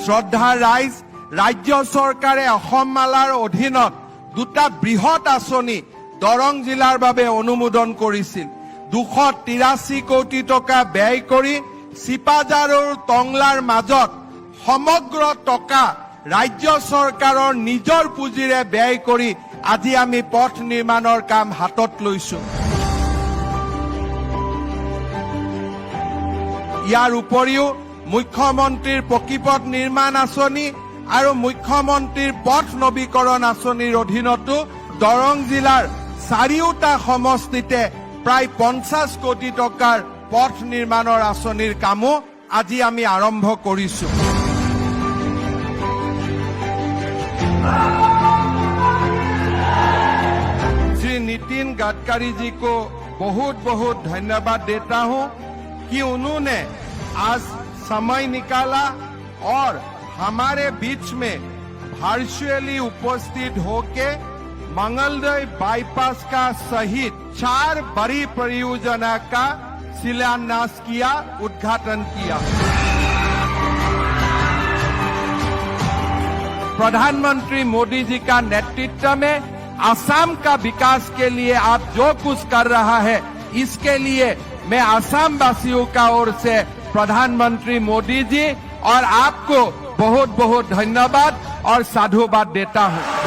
শ্ৰদ্ধা ৰাইজ, ৰাজ্য চৰকাৰে অসম মালাৰ অধীনত দুটা বৃহৎ আঁচনি দৰং জিলাৰ বাবে অনুমোদন কৰিছিল। 283 কোটি টকা ব্যয় কৰি চিপাঝাৰ আৰু টংলাৰ মাজত সমগ্ৰ টকা ৰাজ্য চৰকাৰৰ নিজৰ পুঁজিৰে ব্যয় কৰি আজি আমি পথ নিৰ্মাণৰ কাম হাতত লৈছো। ইয়াৰ উপৰিও মুখ্যমন্ত্ৰীৰ পকীপথ নিৰ্মাণ আঁচনি আৰু মুখ্যমন্ত্ৰীৰ পথ নৱীকৰণ আঁচনিৰ অধীনতো দৰং জিলাৰ 4টা সমষ্টিতে প্ৰায় 50 কোটি টকাৰ পথ নিৰ্মাণৰ আঁচনিৰ কামো আজি আমি আৰম্ভ কৰিছো। श्री नितिन गडकरी जी को बहुत बहुत धन्यवाद देता हूं कि उन्होंने आज समय निकाला और हमारे बीच में वर्चुअली उपस्थित होके मंगलदय बाईपास का सहित 4 बड़ी परियोजना का शिलान्यास किया, उद्घाटन किया। प्रधानमंत्री मोदी जी का नेतृत्व में असम का विकास के लिए आप जो कुछ कर रहा है, इसके लिए मैं असम वासियों का ओर से प्रधानमंत्री मोदी जी और आपको बहुत बहुत धन्यवाद और साधुवाद देता हूं।